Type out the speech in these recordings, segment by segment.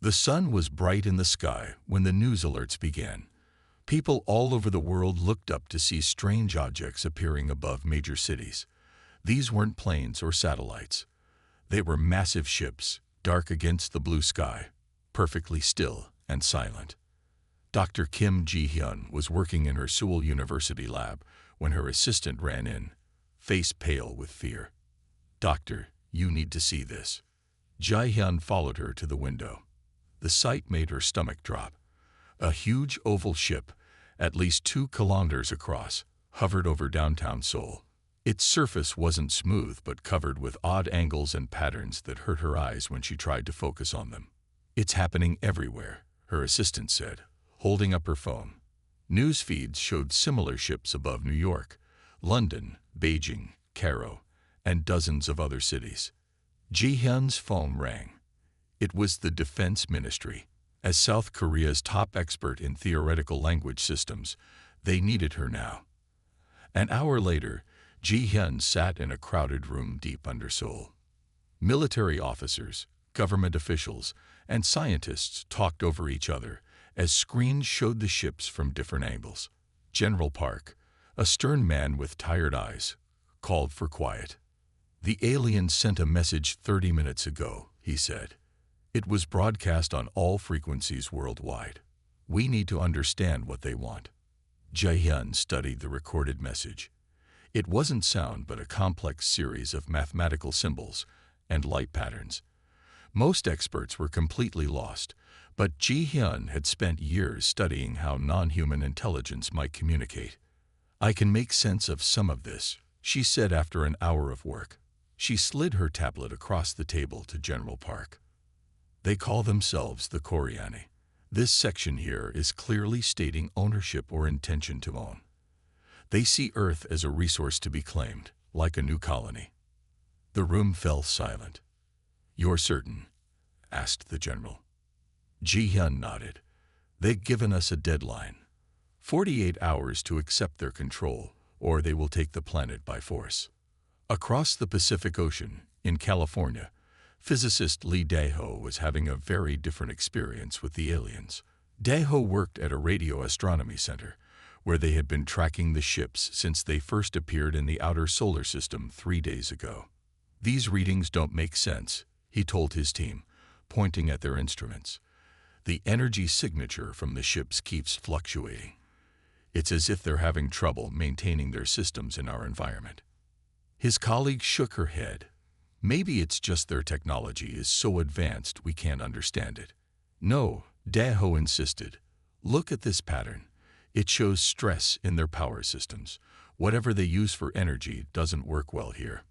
The sun was bright in the sky when the news alerts began. People all over the world looked up to see strange objects appearing above major cities. These weren't planes or satellites. They were massive ships, dark against the blue sky, perfectly still and silent. Dr. Kim Ji-hyun was working in her Seoul University lab when her assistant ran in, face pale with fear. "Doctor, you need to see this." Ji-hyun followed her to the window. The sight made her stomach drop. A huge oval ship, at least 2 kilometers across, hovered over downtown Seoul. Its surface wasn't smooth but covered with odd angles and patterns that hurt her eyes when she tried to focus on them. "It's happening everywhere," her assistant said, holding up her phone. News feeds showed similar ships above New York, London, Beijing, Cairo, and dozens of other cities. Ji-hyun's phone rang. It was the Defense Ministry. As South Korea's top expert in theoretical language systems, they needed her now. An hour later, Ji-hyun sat in a crowded room deep under Seoul. Military officers, government officials, and scientists talked over each other as screens showed the ships from different angles. General Park, a stern man with tired eyes, called for quiet. "The aliens sent a message 30 minutes ago," he said. "It was broadcast on all frequencies worldwide. We need to understand what they want." Ji-hyun studied the recorded message. It wasn't sound but a complex series of mathematical symbols and light patterns. Most experts were completely lost, but Ji-hyun had spent years studying how non-human intelligence might communicate. "I can make sense of some of this," she said after an hour of work. She slid her tablet across the table to General Park. "They call themselves the Koreani. This section here is clearly stating ownership or intention to own. They see Earth as a resource to be claimed, like a new colony." The room fell silent. "You're certain?" asked the general. Ji-hyun nodded. "They've given us a deadline. 48 hours to accept their control, or they will take the planet by force." Across the Pacific Ocean, in California, physicist Lee Dae-ho was having a very different experience with the aliens. Dae-ho worked at a radio astronomy center, where they had been tracking the ships since they first appeared in the outer solar system 3 days ago. "These readings don't make sense," he told his team, pointing at their instruments. "The energy signature from the ships keeps fluctuating. It's as if they're having trouble maintaining their systems in our environment." His colleague shook her head. "Maybe it's just their technology is so advanced we can't understand it." "No," Dae-ho insisted. "Look at this pattern. It shows stress in their power systems. Whatever they use for energy doesn't work well here."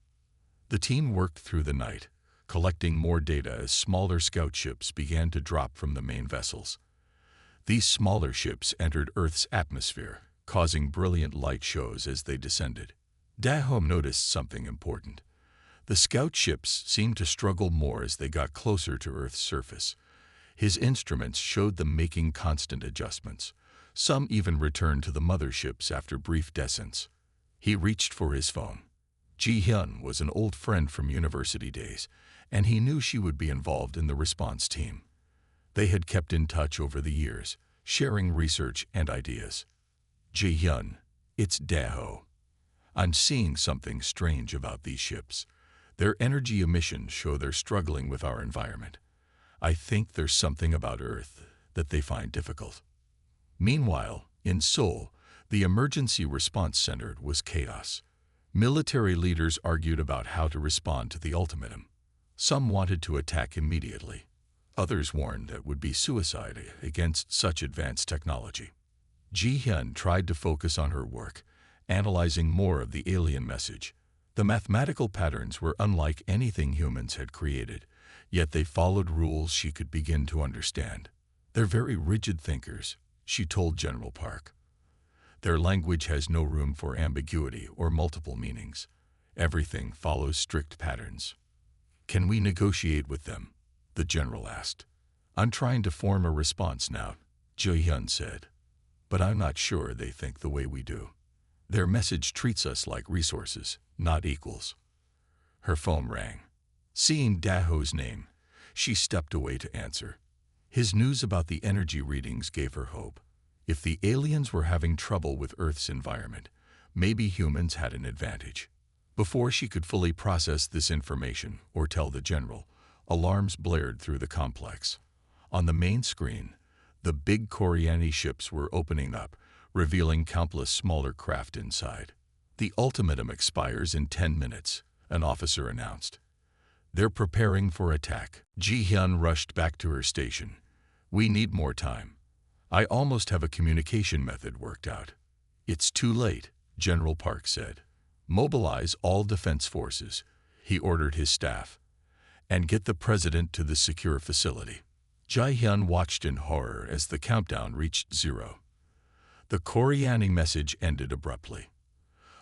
The team worked through the night, collecting more data as smaller scout ships began to drop from the main vessels. These smaller ships entered Earth's atmosphere, causing brilliant light shows as they descended. Dae-ho noticed something important. The scout ships seemed to struggle more as they got closer to Earth's surface. His instruments showed them making constant adjustments. Some even returned to the motherships after brief descents. He reached for his phone. Ji-hyun was an old friend from university days, and he knew she would be involved in the response team. They had kept in touch over the years, sharing research and ideas. "Ji-hyun, it's Dae-ho. I'm seeing something strange about these ships. Their energy emissions show they're struggling with our environment. I think there's something about Earth that they find difficult." Meanwhile, in Seoul, the emergency response center was chaos. Military leaders argued about how to respond to the ultimatum. Some wanted to attack immediately. Others warned that it would be suicide against such advanced technology. Ji-hyun tried to focus on her work, analyzing more of the alien message. The mathematical patterns were unlike anything humans had created, yet they followed rules she could begin to understand. "They're very rigid thinkers," she told General Park. "Their language has no room for ambiguity or multiple meanings. Everything follows strict patterns." "Can we negotiate with them?" the general asked. "I'm trying to form a response now," Ji-hyun said. "But I'm not sure they think the way we do. Their message treats us like resources, not equals." Her phone rang. Seeing Dae-ho's name, she stepped away to answer. His news about the energy readings gave her hope. If the aliens were having trouble with Earth's environment, maybe humans had an advantage. Before she could fully process this information or tell the general, alarms blared through the complex. On the main screen, the big Coriani ships were opening up, revealing countless smaller craft inside. The ultimatum expires in 10 minutes, an officer announced. They're preparing for attack. Ji-hyun rushed back to her station. We need more time. I almost have a communication method worked out. It's too late, General Park said. Mobilize all defense forces, he ordered his staff, and get the president to the secure facility. Ji-hyun watched in horror as the countdown reached 0. The Coriani message ended abruptly.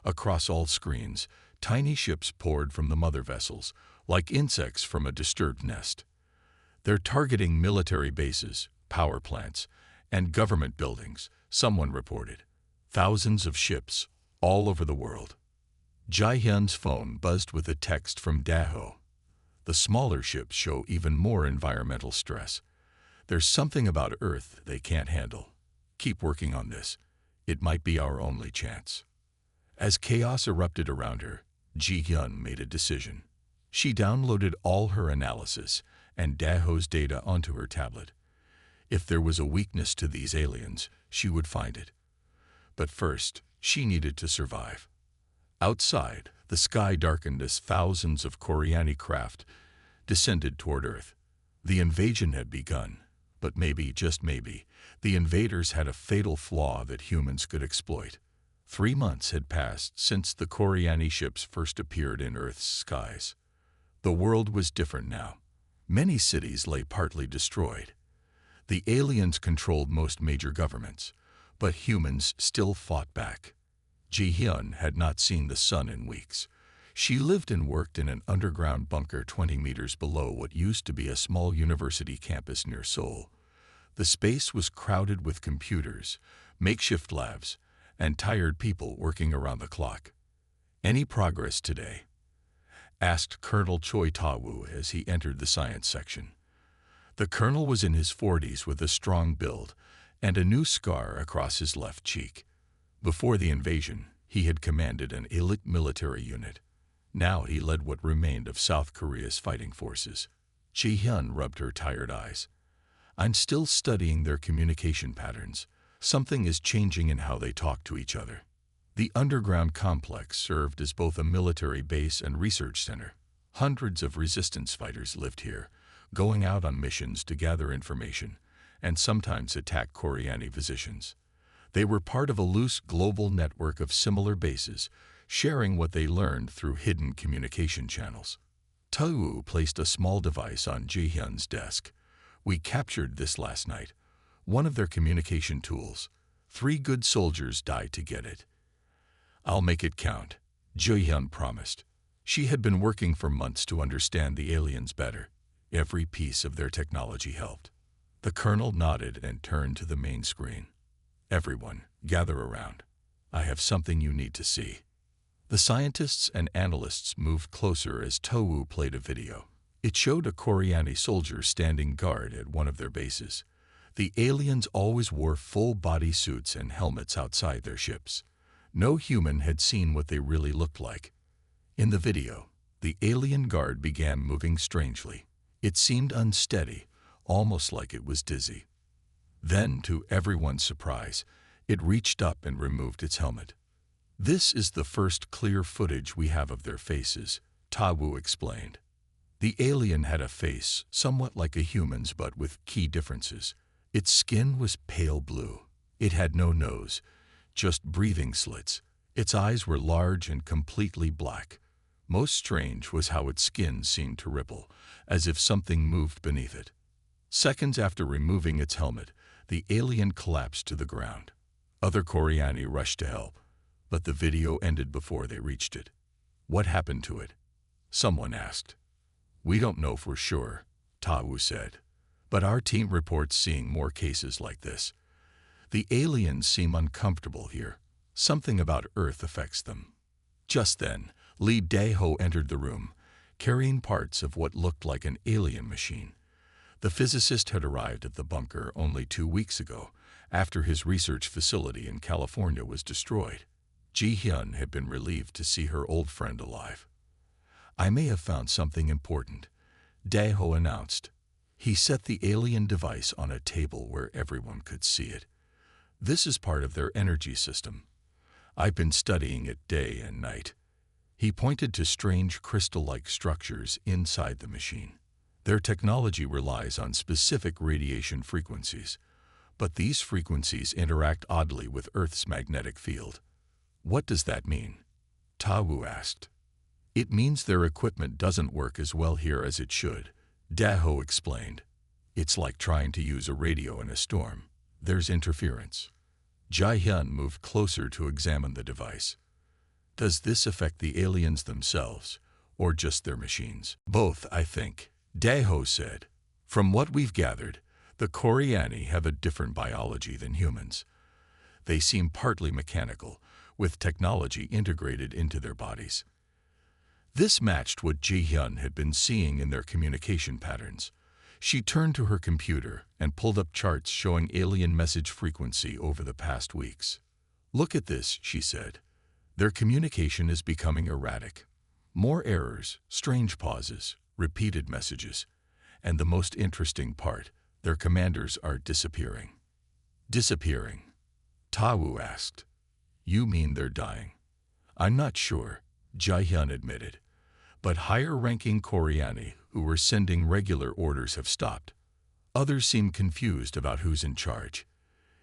Across all screens, tiny ships poured from the mother vessels, like insects from a disturbed nest. They're targeting military bases, power plants, and government buildings, someone reported. Thousands of ships, all over the world. Ji-hyun's phone buzzed with a text from Daho. The smaller ships show even more environmental stress. There's something about Earth they can't handle. Keep working on this. It might be our only chance. As chaos erupted around her, Ji-hyun made a decision. She downloaded all her analysis and Daho's data onto her tablet. If there was a weakness to these aliens, she would find it. But first, she needed to survive. Outside, the sky darkened as thousands of Coriani craft descended toward Earth. The invasion had begun, but maybe, just maybe, the invaders had a fatal flaw that humans could exploit. 3 months had passed since the Coriani ships first appeared in Earth's skies. The world was different now. Many cities lay partly destroyed. The aliens controlled most major governments, but humans still fought back. Ji-hyun had not seen the sun in weeks. She lived and worked in an underground bunker 20 meters below what used to be a small university campus near Seoul. The space was crowded with computers, makeshift labs, and tired people working around the clock. "Any progress today?" asked Colonel Choi Ta-woo as he entered the science section. The colonel was in his 40s with a strong build and a new scar across his left cheek. Before the invasion, he had commanded an elite military unit. Now he led what remained of South Korea's fighting forces. Ji-hyun rubbed her tired eyes. "I'm still studying their communication patterns. Something is changing in how they talk to each other." The underground complex served as both a military base and research center. Hundreds of resistance fighters lived here, going out on missions to gather information and sometimes attack Coriani positions. They were part of a loose global network of similar bases, sharing what they learned through hidden communication channels. Ta-woo placed a small device on Ji-hyun's desk. "We captured this last night. One of their communication tools. 3 good soldiers died to get it." "I'll make it count," Ji-hyun promised. She had been working for months to understand the aliens better. Every piece of their technology helped. The colonel nodded and turned to the main screen. "Everyone, gather around. I have something you need to see." The scientists and analysts moved closer as Ta-woo played a video. It showed a Coriani soldier standing guard at one of their bases. The aliens always wore full-body suits and helmets outside their ships. No human had seen what they really looked like. In the video, the alien guard began moving strangely. It seemed unsteady, almost like it was dizzy. Then, to everyone's surprise, it reached up and removed its helmet. "This is the first clear footage we have of their faces," Ta-woo explained. The alien had a face somewhat like a human's but with key differences. Its skin was pale blue. It had no nose, just breathing slits. Its eyes were large and completely black. Most strange was how its skin seemed to ripple, as if something moved beneath it. Seconds after removing its helmet, the alien collapsed to the ground. Other Coriani rushed to help, but the video ended before they reached it. "What happened to it?" someone asked. "We don't know for sure," Ta-woo said, "but our team reports seeing more cases like this. The aliens seem uncomfortable here. Something about Earth affects them." Just then, Lee Dae-ho entered the room, carrying parts of what looked like an alien machine. The physicist had arrived at the bunker only 2 weeks ago, after his research facility in California was destroyed. Ji-hyun had been relieved to see her old friend alive. "I may have found something important," Dae-ho announced. He set the alien device on a table where everyone could see it. "This is part of their energy system. I've been studying it day and night." He pointed to strange crystal-like structures inside the machine. Their technology relies on specific radiation frequencies, but these frequencies interact oddly with Earth's magnetic field. "What does that mean?" Ta-woo asked. "It means their equipment doesn't work as well here as it should," Dae-ho explained. "It's like trying to use a radio in a storm. There's interference." Ji-hyun moved closer to examine the device. "Does this affect the aliens themselves, or just their machines?" "Both, I think," Dae-ho said. "From what we've gathered, the Koreani have a different biology than humans. They seem partly mechanical, with technology integrated into their bodies." This matched what Ji-hyun had been seeing in their communication patterns. She turned to her computer and pulled up charts showing alien message frequency over the past weeks. "Look at this," she said. "Their communication is becoming erratic. More errors, strange pauses, repeated messages, and the most interesting part, their commanders are disappearing." "Disappearing?" Ta-woo asked. "You mean they're dying?" "I'm not sure," Ji-hyun admitted, "but higher-ranking Koreani who were sending regular orders have stopped. Others seem confused about who's in charge.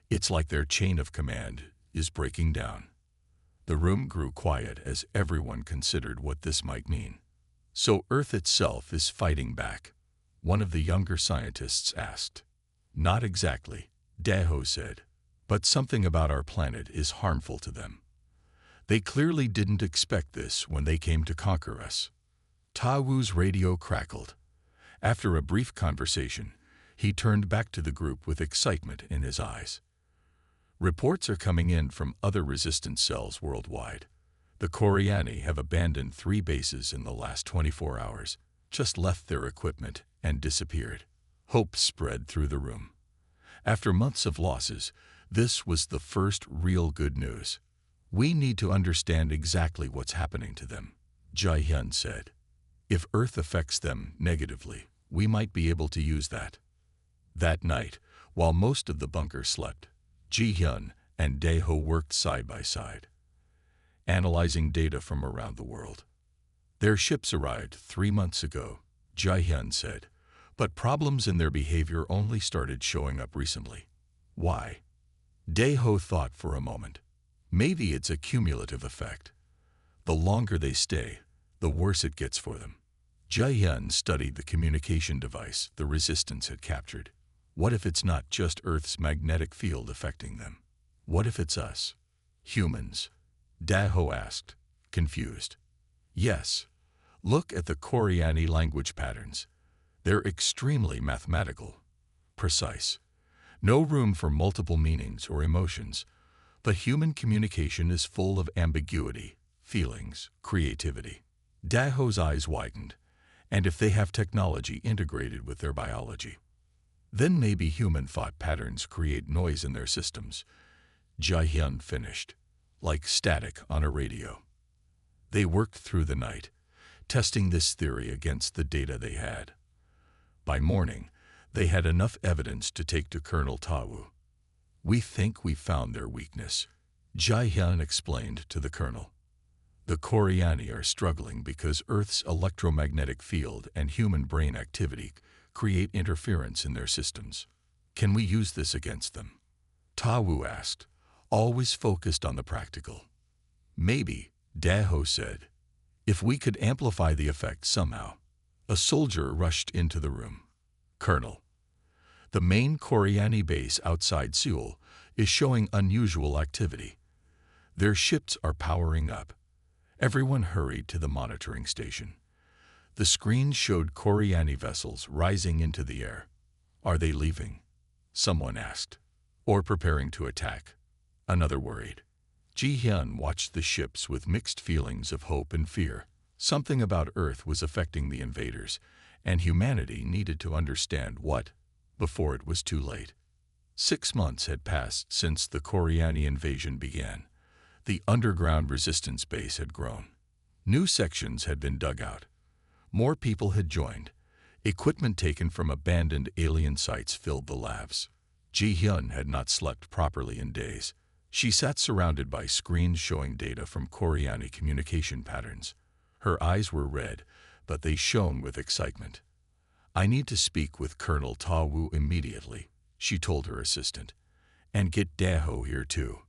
It's like their chain of command is breaking down." The room grew quiet as everyone considered what this might mean. "So Earth itself is fighting back?" one of the younger scientists asked. "Not exactly," Dae-ho said, "but something about our planet is harmful to them. They clearly didn't expect this when they came to conquer us." Ta-woo's radio crackled. After a brief conversation, he turned back to the group with excitement in his eyes. "Reports are coming in from other resistance cells worldwide. The Koreani have abandoned 3 bases in the last 24 hours, just left their equipment, and disappeared." Hope spread through the room. After months of losses, this was the first real good news. "We need to understand exactly what's happening to them," Ji-hyun said. "If Earth affects them negatively, we might be able to use that." That night, while most of the bunker slept, Ji-hyun and Dae-ho worked side by side, analyzing data from around the world. "Their ships arrived 3 months ago," Ji-hyun said, "but problems in their behavior only started showing up recently." "Why?" Dae-ho thought for a moment. "Maybe it's a cumulative effect. The longer they stay, the worse it gets for them." Ji-hyun studied the communication device the resistance had captured. "What if it's not just Earth's magnetic field affecting them? What if it's us? Humans?" Dae-ho asked, confused. "Yes. Look at the Koreani language patterns. They're extremely mathematical, precise. No room for multiple meanings or emotions, but human communication is full of ambiguity, feelings, creativity." Dae-ho's eyes widened. "And if they have technology integrated with their biology, then maybe human thought patterns create noise in their systems," Ji-hyun finished, "like static on a radio." They worked through the night, testing this theory against the data they had. By morning, they had enough evidence to take to Colonel Ta-woo. "We think we found their weakness," Ji-hyun explained to the colonel. "The Koreani are struggling because Earth's electromagnetic field and human brain activity create interference in their systems. Can we use this against them?" Ta-woo asked, always focused on the practical. "Maybe," Dae-ho said, "if we could amplify the effect somehow." A soldier rushed into the room. "Colonel, the main Koreani base outside Seoul is showing unusual activity. Their ships are powering up." Everyone hurried to the monitoring station. The screen showed Koreani vessels rising into the air. "Are they leaving?" someone asked. "Or preparing to attack?" another worried. Ji-hyun watched the ships with mixed feelings of hope and fear. Something about Earth was affecting the invaders, and humanity needed to understand what before it was too late. 6 months had passed since the Koreani invasion began. The underground resistance base had grown. New sections had been dug out. More people had joined. Equipment taken from abandoned alien sites filled the labs. Ji-hyun had not slept properly in days. She sat surrounded by screens showing data from Koreani communication patterns. Her eyes were red, but they shone with excitement. "I need to speak with Colonel Ta-woo immediately," she told her assistant. "And get Daeho here too."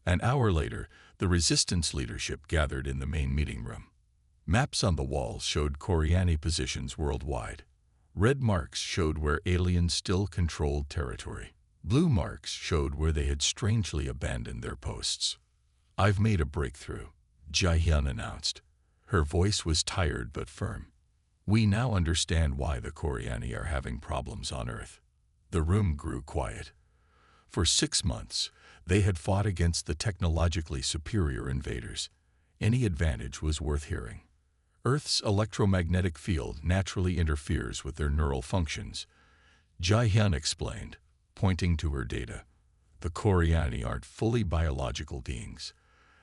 An hour later, the resistance leadership gathered in the main meeting room. Maps on the walls showed Koreani positions worldwide. Red marks showed where aliens still controlled territory. Blue marks showed where they had strangely abandoned their posts. "I've made a breakthrough," Ji-hyun announced. Her voice was tired but firm. "We now understand why the Koreani are having problems on Earth." The room grew quiet. For 6 months, they had fought against the technologically superior invaders. Any advantage was worth hearing. Earth's electromagnetic field naturally interferes with their neural functions, Ji-hyun explained, pointing to her data. "The Koreani aren't fully biological beings.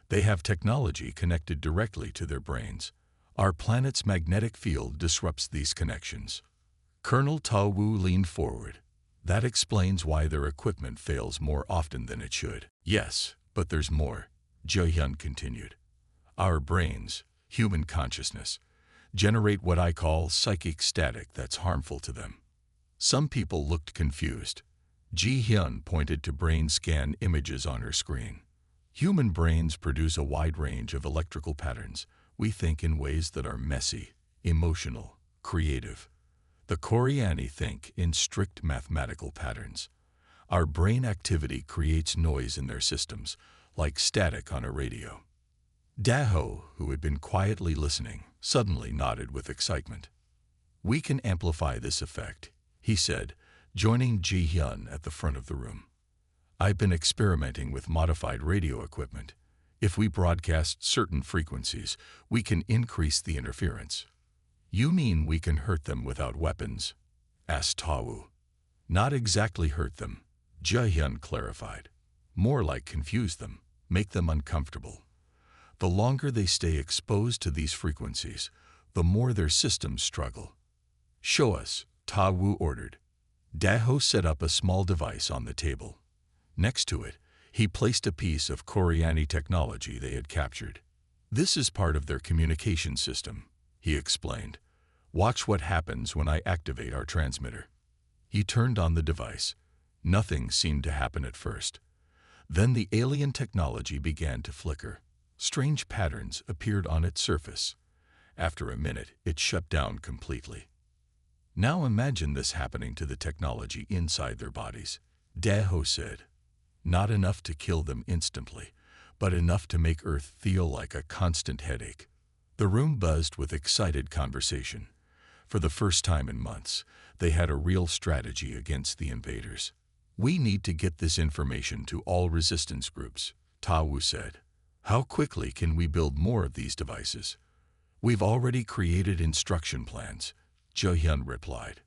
They have technology connected directly to their brains. Our planet's magnetic field disrupts these connections." Colonel Ta-woo leaned forward. "That explains why their equipment fails more often than it should." "Yes, but there's more," Ji-hyun continued. "Our brains, human consciousness, generate what I call psychic static that's harmful to them." Some people looked confused. Ji-hyun pointed to brain scan images on her screen. "Human brains produce a wide range of electrical patterns. We think in ways that are messy, emotional, creative. The Koreani think in strict mathematical patterns. Our brain activity creates noise in their systems, like static on a radio." Daeho, who had been quietly listening, suddenly nodded with excitement. "We can amplify this effect," he said, joining Ji-hyun at the front of the room. "I've been experimenting with modified radio equipment. If we broadcast certain frequencies, we can increase the interference." "You mean we can hurt them without weapons?" asked Ta-woo. "Not exactly hurt them," Ji-hyun clarified. "More like confuse them, make them uncomfortable. The longer they stay exposed to these frequencies, the more their systems struggle." "Show us," Ta-woo ordered. Daeho set up a small device on the table. Next to it, he placed a piece of Koreani technology they had captured. "This is part of their communication system," he explained. "Watch what happens when I activate our transmitter." He turned on the device. Nothing seemed to happen at first. Then the alien technology began to flicker. Strange patterns appeared on its surface. After a minute, it shut down completely. "Now imagine this happening to the technology inside their bodies," Daeho said. "Not enough to kill them instantly, but enough to make Earth feel like a constant headache." The room buzzed with excited conversation. For the first time in months, they had a real strategy against the invaders. "We need to get this information to all resistance groups," Ta-woo said. "How quickly can we build more of these devices?" "We've already created instruction plans," Ji-hyun replied.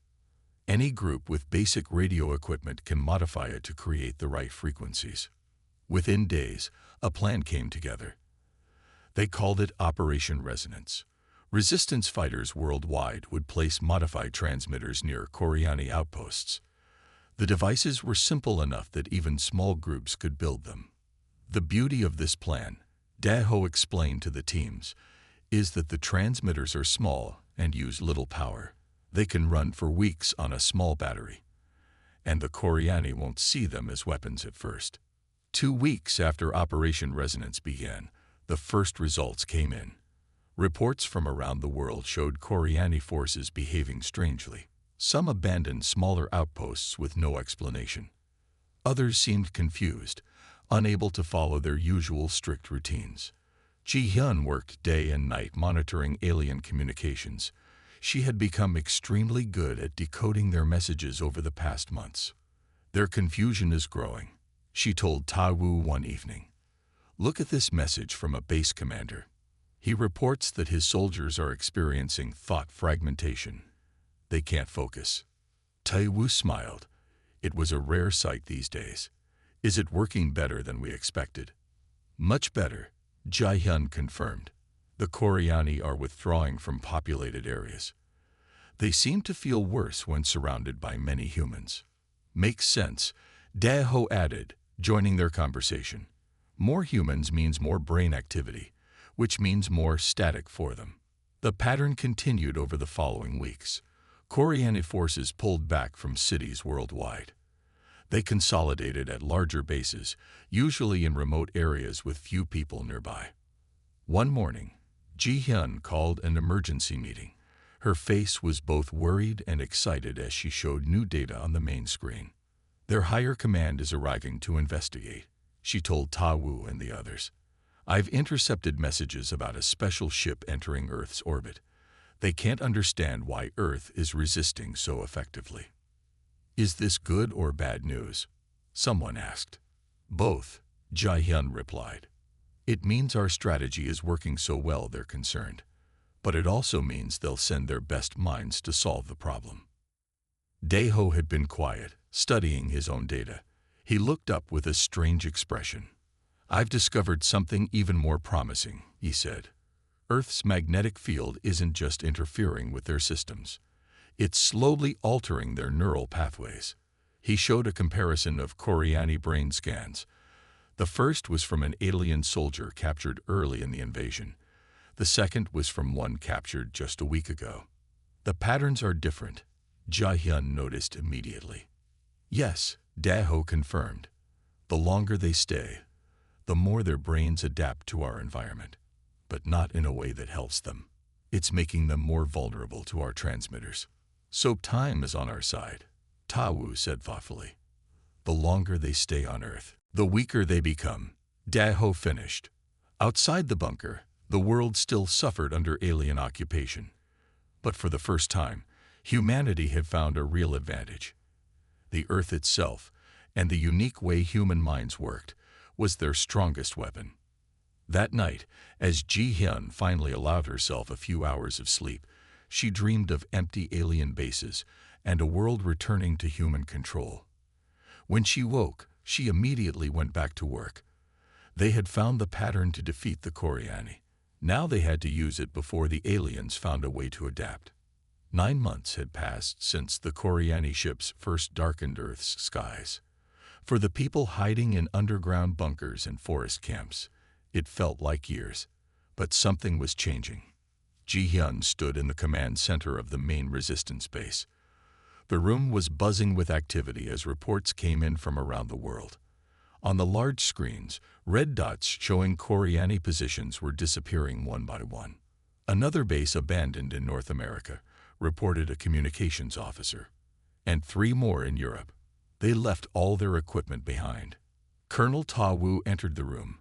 "Any group with basic radio equipment can modify it to create the right frequencies." Within days, a plan came together. They called it Operation Resonance. Resistance fighters worldwide would place modified transmitters near Koreani outposts. The devices were simple enough that even small groups could build them. "The beauty of this plan," Daeho explained to the teams, "is that the transmitters are small and use little power. They can run for weeks on a small battery, and the Koreani won't see them as weapons at first." 2 weeks after Operation Resonance began, the first results came in. Reports from around the world showed Koreani forces behaving strangely. Some abandoned smaller outposts with no explanation. Others seemed confused, unable to follow their usual strict routines. Ji-hyun worked day and night monitoring alien communications. She had become extremely good at decoding their messages over the past months. "Their confusion is growing," she told Ta-woo one evening. "Look at this message from a base commander. He reports that his soldiers are experiencing thought fragmentation. They can't focus. Taiwu smiled. It was a rare sight these days. Is it working better than we expected? Much better, Jai-hyun confirmed. The Koreani are withdrawing from populated areas. They seem to feel worse when surrounded by many humans. Makes sense, Daeho added, joining their conversation. More humans means more brain activity, which means more static for them. The pattern continued over the following weeks. Koreani forces pulled back from cities worldwide. They consolidated at larger bases, usually in remote areas with few people nearby. One morning, Ji-hyun called an emergency meeting. Her face was both worried and excited as she showed new data on the main screen. Their higher command is arriving to investigate, she told Ta-woo and the others. I've intercepted messages about a special ship entering Earth's orbit. They can't understand why Earth is resisting so effectively. Is this good or bad news? Someone asked. Both, Ji-hyun replied. It means our strategy is working so well they're concerned. But it also means they'll send their best minds to solve the problem. Daeho had been quiet, studying his own data. He looked up with a strange expression. I've discovered something even more promising, he said. Earth's magnetic field isn't just interfering with their systems. It's slowly altering their neural pathways. He showed a comparison of Koreani brain scans. The first was from an alien soldier captured early in the invasion. The second was from one captured just a week ago. The patterns are different, Ji-hyun noticed immediately. Yes, Daeho confirmed. The longer they stay, the more their brains adapt to our environment, but not in a way that helps them. It's making them more vulnerable to our transmitters. So time is on our side, Ta-woo said thoughtfully. The longer they stay on Earth, the weaker they become, Daeho finished. Outside the bunker, the world still suffered under alien occupation. But for the first time, humanity had found a real advantage. The Earth itself, and the unique way human minds worked, was their strongest weapon. That night, as Ji-hyun finally allowed herself a few hours of sleep, she dreamed of empty alien bases and a world returning to human control. When she woke, she immediately went back to work. They had found the pattern to defeat the Koreani. Now they had to use it before the aliens found a way to adapt. 9 months had passed since the Koreani ships first darkened Earth's skies. For the people hiding in underground bunkers and forest camps, it felt like years. But something was changing. Ji-hyun stood in the command center of the main resistance base. The room was buzzing with activity as reports came in from around the world. On the large screens, red dots showing Koreani positions were disappearing one by one. Another base abandoned in North America, reported a communications officer. And 3 more in Europe. They left all their equipment behind. Colonel Ta-woo entered the room,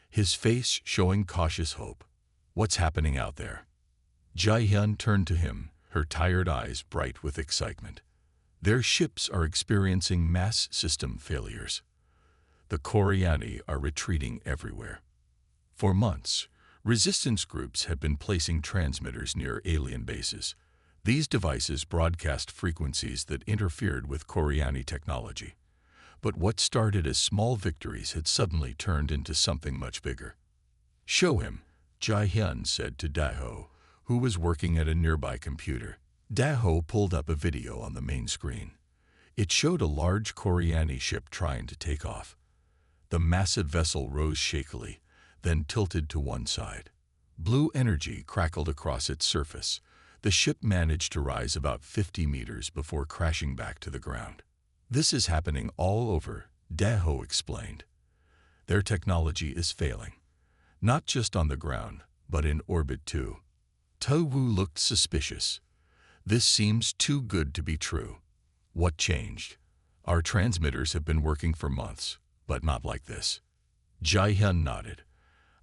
his face showing cautious hope. What's happening out there? Ji-hyun turned to him, her tired eyes bright with excitement. Their ships are experiencing mass system failures. The Koreani are retreating everywhere. For months, resistance groups had been placing transmitters near alien bases. These devices broadcast frequencies that interfered with Koreani technology. But what started as small victories had suddenly turned into something much bigger. Show him, Ji-hyun said to Daeho, who was working at a nearby computer. Daeho pulled up a video on the main screen. It showed a large Koreani ship trying to take off. The massive vessel rose shakily, then tilted to one side. Blue energy crackled across its surface. The ship managed to rise about 50 meters before crashing back to the ground. This is happening all over, Daeho explained. Their technology is failing. Not just on the ground, but in orbit too. Ta-woo looked suspicious. This seems too good to be true. What changed? Our transmitters have been working for months, but not like this. Ji-hyun nodded.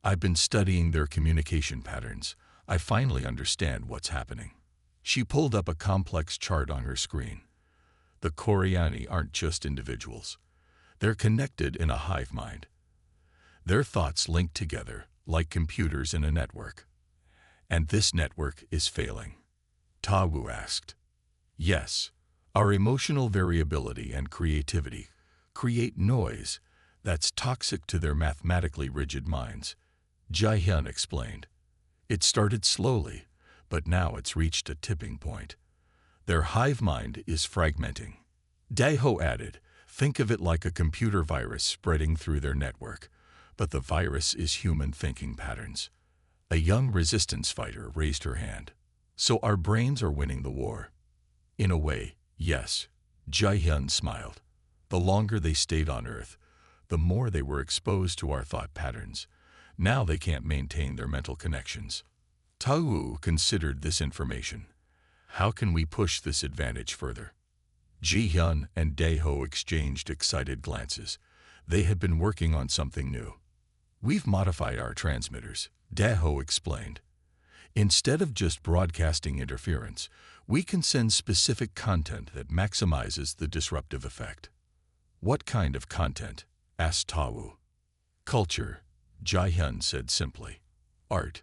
I've been studying their communication patterns. I finally understand what's happening. She pulled up a complex chart on her screen. The Koreani aren't just individuals. They're connected in a hive mind. Their thoughts link together like computers in a network. And this network is failing. Ta-woo asked. Yes, our emotional variability and creativity create noise that's toxic to their mathematically rigid minds, Jae-hyun explained. It started slowly, but now it's reached a tipping point. Their hive mind is fragmenting. Daeho added, think of it like a computer virus spreading through their network, but the virus is human thinking patterns. A young resistance fighter raised her hand. So our brains are winning the war. In a way, yes, Jae-hyun smiled. The longer they stayed on Earth, the more they were exposed to our thought patterns. Now they can't maintain their mental connections. Tao considered this information. How can we push this advantage further? Ji-hyun and Daeho exchanged excited glances. They had been working on something new. We've modified our transmitters, Daeho explained. Instead of just broadcasting interference, we can send specific content that maximizes the disruptive effect. What kind of content? Asked Tao. Culture, Jae-hyun said simply. Art,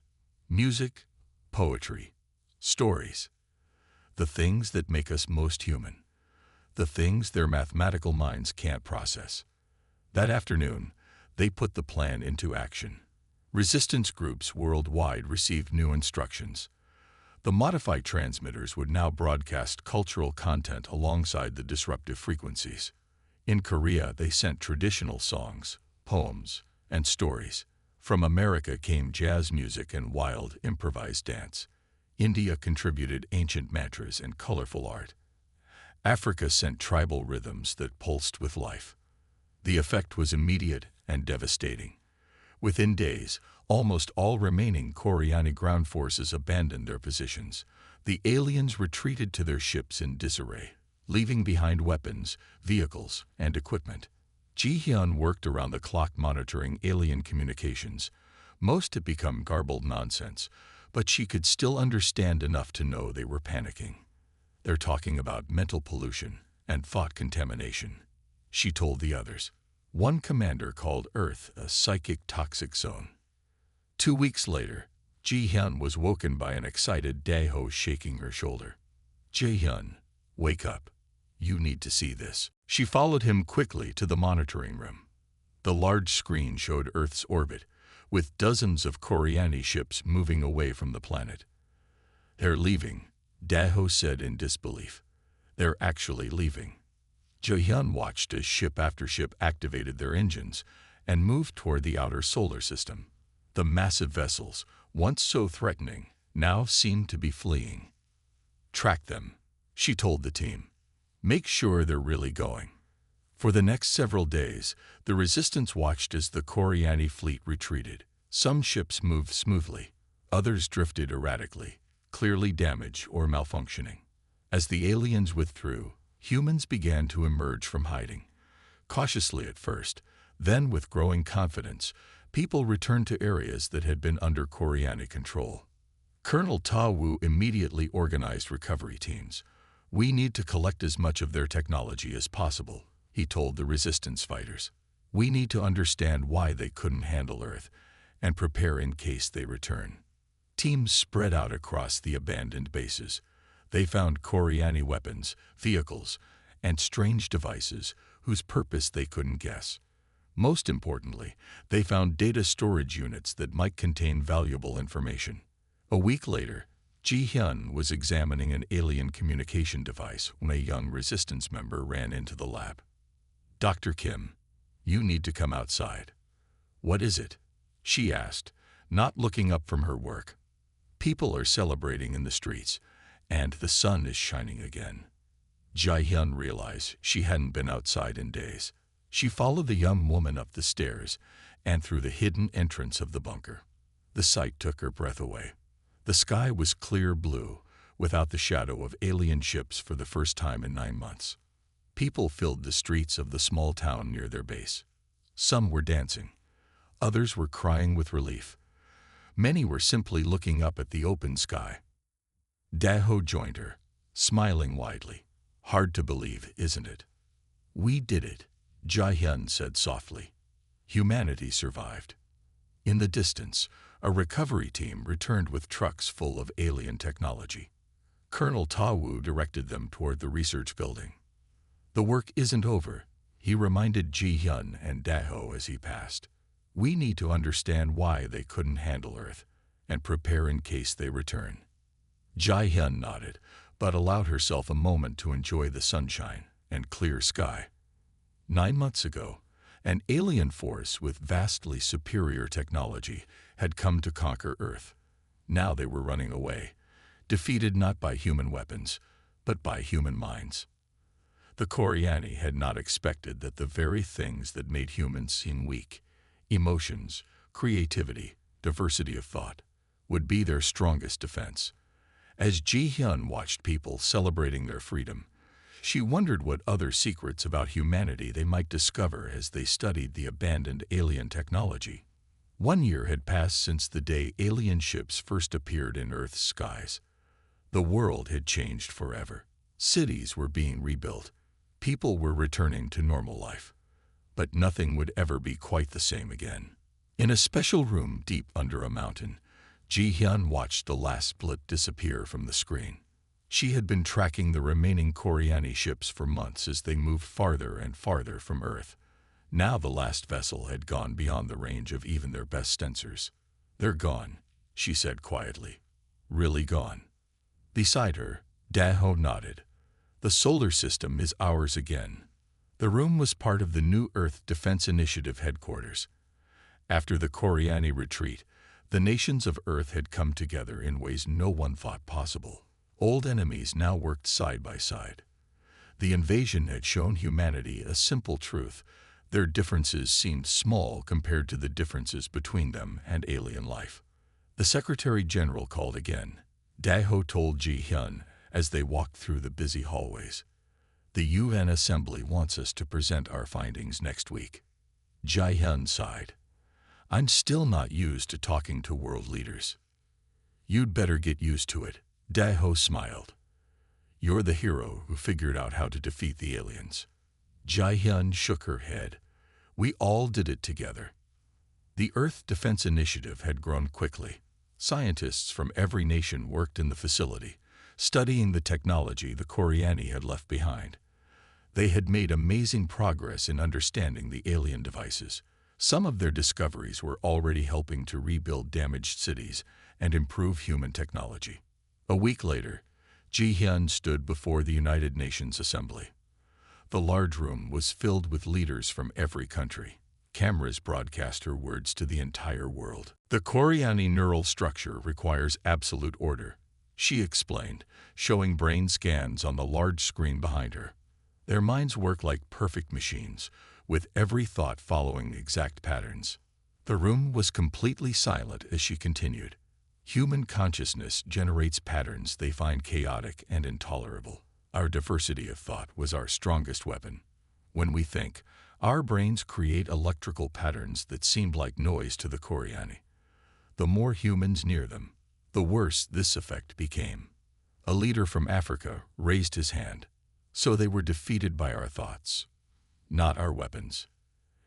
music, poetry, stories. The things that make us most human. The things their mathematical minds can't process. That afternoon, they put the plan into action. Resistance groups worldwide received new instructions. The modified transmitters would now broadcast cultural content alongside the disruptive frequencies. In Korea, they sent traditional songs, poems, and stories. From America came jazz music and wild, improvised dance. India contributed ancient mantras and colorful art. Africa sent tribal rhythms that pulsed with life. The effect was immediate and devastating. Within days, almost all remaining Koreani ground forces abandoned their positions. The aliens retreated to their ships in disarray, leaving behind weapons, vehicles, and equipment. Ji-hyun worked around the clock monitoring alien communications. Most had become garbled nonsense, but she could still understand enough to know they were panicking. They're talking about mental pollution and thought contamination, she told the others. One commander called Earth a psychic toxic zone. 2 weeks later, Ji-hyun was woken by an excited Daeho shaking her shoulder. Jae-hyun, wake up. You need to see this. She followed him quickly to the monitoring room. The large screen showed Earth's orbit, with dozens of Koreani ships moving away from the planet. They're leaving, Daeho said in disbelief. They're actually leaving. Jae-hyun watched as ship after ship activated their engines and moved toward the outer solar system. The massive vessels, once so threatening, now seemed to be fleeing. Track them, she told the team. Make sure they're really going. For the next several days, the Resistance watched as the Koreani fleet retreated. Some ships moved smoothly, others drifted erratically, clearly damaged or malfunctioning. As the aliens withdrew, humans began to emerge from hiding. Cautiously at first, then with growing confidence, people returned to areas that had been under Koreani control. Colonel Ta-woo immediately organized recovery teams. We need to collect as much of their technology as possible, he told the Resistance fighters. We need to understand why they couldn't handle Earth and prepare in case they return. Teams spread out across the abandoned bases. They found Koreani weapons, vehicles, and strange devices whose purpose they couldn't guess. Most importantly, they found data storage units that might contain valuable information. A week later, Ji-hyun was examining an alien communication device when a young Resistance member ran into the lab. Dr. Kim, you need to come outside. What is it? She asked, not looking up from her work. People are celebrating in the streets, and the sun is shining again. Jae-hyun realized she hadn't been outside in days. She followed the young woman up the stairs and through the hidden entrance of the bunker. The sight took her breath away. The sky was clear blue, without the shadow of alien ships for the first time in 9 months. People filled the streets of the small town near their base. Some were dancing. Others were crying with relief. Many were simply looking up at the open sky. Daeho joined her, smiling widely. Hard to believe, isn't it? We did it, Jae-hyun said softly. Humanity survived. In the distance, a recovery team returned with trucks full of alien technology. Colonel Tawu directed them toward the research building. The work isn't over, he reminded Ji-hyun and Da-ho as he passed. We need to understand why they couldn't handle Earth and prepare in case they return. Ji-hyun nodded, but allowed herself a moment to enjoy the sunshine and clear sky. 9 months ago, an alien force with vastly superior technology had come to conquer Earth. Now they were running away, defeated not by human weapons, but by human minds. The Koreani had not expected that the very things that made humans seem weak, emotions, creativity, diversity of thought, would be their strongest defense. As Ji-hyun watched people celebrating their freedom, she wondered what other secrets about humanity they might discover as they studied the abandoned alien technology. 1 year had passed since the day alien ships first appeared in Earth's skies. The world had changed forever. Cities were being rebuilt. People were returning to normal life. But nothing would ever be quite the same again. In a special room deep under a mountain, Ji-hyun watched the last blip disappear from the screen. She had been tracking the remaining Koreani ships for months as they moved farther and farther from Earth. Now the last vessel had gone beyond the range of even their best sensors. They're gone, she said quietly. Really gone. Beside her, Da-ho nodded. The solar system is ours again. The room was part of the New Earth Defense Initiative headquarters. After the Koreani retreat, the nations of Earth had come together in ways no one thought possible. Old enemies now worked side by side. The invasion had shown humanity a simple truth. Their differences seemed small compared to the differences between them and alien life. The Secretary General called again. Da-ho told Ji-hyun as they walked through the busy hallways. The UN Assembly wants us to present our findings next week. Ji-hyun sighed. I'm still not used to talking to world leaders. You'd better get used to it. Da-ho smiled. You're the hero who figured out how to defeat the aliens. Ji-hyun shook her head. We all did it together. The Earth Defense Initiative had grown quickly. Scientists from every nation worked in the facility, studying the technology the Koreani had left behind. They had made amazing progress in understanding the alien devices. Some of their discoveries were already helping to rebuild damaged cities and improve human technology. A week later, Ji-hyun stood before the United Nations Assembly. The large room was filled with leaders from every country. Cameras broadcast her words to the entire world. The Koreani neural structure requires absolute order, she explained, showing brain scans on the large screen behind her. Their minds work like perfect machines, with every thought following exact patterns. The room was completely silent as she continued. Human consciousness generates patterns they find chaotic and intolerable. Our diversity of thought was our strongest weapon. When we think, our brains create electrical patterns that seemed like noise to the Koreani. The more humans near them, the worse this effect became. A leader from Africa raised his hand. So they were defeated by our thoughts, not our weapons.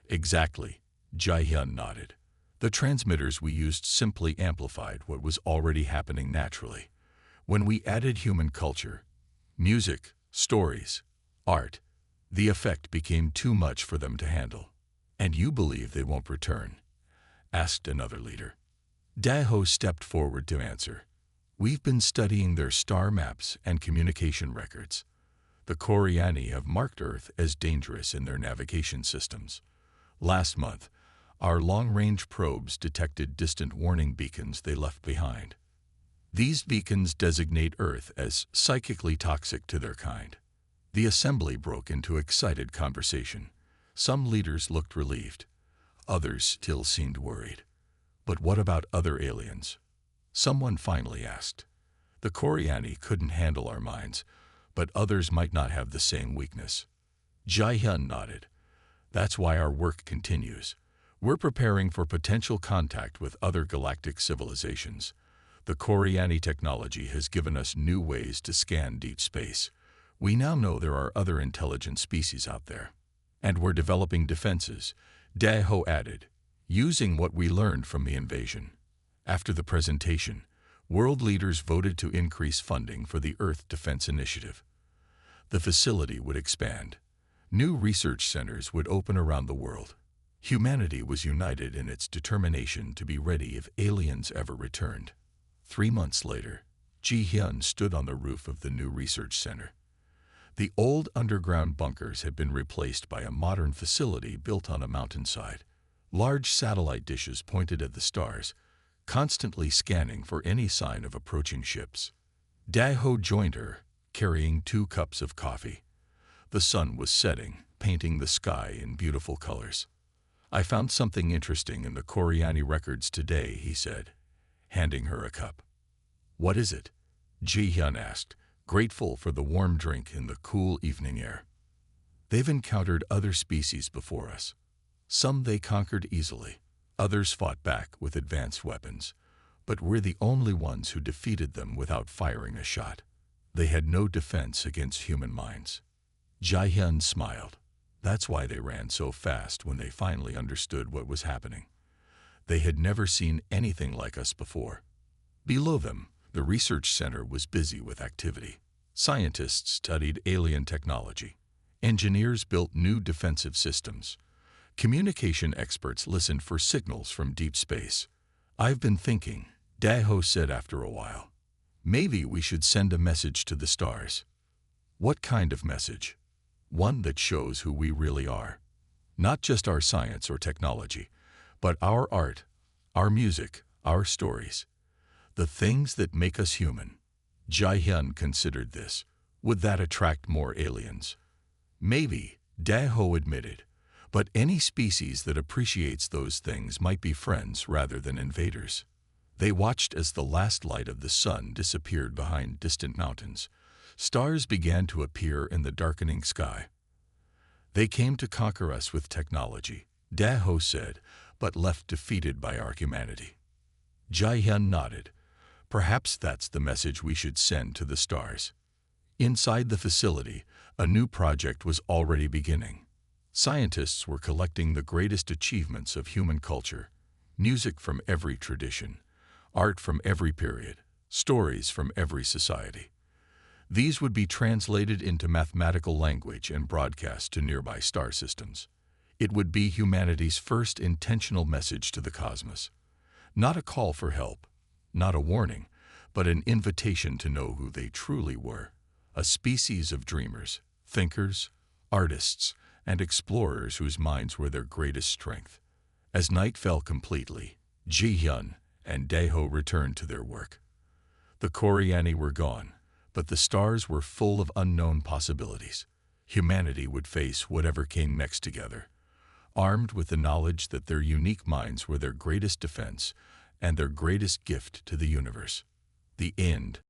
Exactly, Ji-hyun nodded. The transmitters we used simply amplified what was already happening naturally. When we added human culture, music, stories, art, the effect became too much for them to handle. And you believe they won't return? Asked another leader. Da-ho stepped forward to answer. We've been studying their star maps and communication records. The Koreani have marked Earth as dangerous in their navigation systems. Last month, our long-range probes detected distant warning beacons they left behind. These beacons designate Earth as psychically toxic to their kind. The assembly broke into excited conversation. Some leaders looked relieved. Others still seemed worried. But what about other aliens? Someone finally asked. The Koreani couldn't handle our minds, but others might not have the same weakness. Ji-hyun nodded. That's why our work continues. We're preparing for potential contact with other galactic civilizations. The Koreani technology has given us new ways to scan deep space. We now know there are other intelligent species out there. And we're developing defenses, Da-ho added, using what we learned from the invasion. After the presentation, World leaders voted to increase funding for the Earth Defense Initiative. The facility would expand. New research centers would open around the world. Humanity was united in its determination to be ready if aliens ever returned. 3 months later, Ji-hyun stood on the roof of the new research center. The old underground bunkers had been replaced by a modern facility built on a mountainside. Large satellite dishes pointed at the stars, constantly scanning for any sign of approaching ships. Dae-ho joined her, carrying 2 cups of coffee. The sun was setting, painting the sky in beautiful colors. "I found something interesting in the Koreani records today," he said, handing her a cup. "What is it?" Ji-hyun asked, grateful for the warm drink in the cool evening air. "They've encountered other species before us. Some they conquered easily. Others fought back with advanced weapons. But we're the only ones who defeated them without firing a shot. They had no defense against human minds." Ji-hyun smiled. That's why they ran so fast when they finally understood what was happening. They had never seen anything like us before. Below them, the research center was busy with activity. Scientists studied alien technology. Engineers built new defensive systems. Communication experts listened for signals from deep space. "I've been thinking," Dae-ho said after a while. "Maybe we should send a message to the stars." "What kind of message?" "One that shows who we really are. Not just our science or technology, but our art, our music, our stories. The things that make us human." Ji-hyun considered this. Would that attract more aliens? Maybe, Dae-ho admitted, but any species that appreciates those things might be friends rather than invaders. They watched as the last light of the sun disappeared behind distant mountains. Stars began to appear in the darkening sky. "They came to conquer us with technology," Dae-ho said, "but left defeated by our humanity." Ji-hyun nodded. "Perhaps that's the message we should send to the stars." Inside the facility, a new project was already beginning. Scientists were collecting the greatest achievements of human culture, music from every tradition, art from every period, stories from every society. These would be translated into mathematical language and broadcast to nearby star systems. It would be humanity's first intentional message to the cosmos. Not a call for help, not a warning, but an invitation to know who they truly were. A species of dreamers, thinkers, artists, and explorers whose minds were their greatest strength. As night fell completely, Ji-hyun and Dae-ho returned to their work. The Koreani were gone, but the stars were full of unknown possibilities. Humanity would face whatever came next together, armed with the knowledge that their unique minds were their greatest defense and their greatest gift to the universe. The end.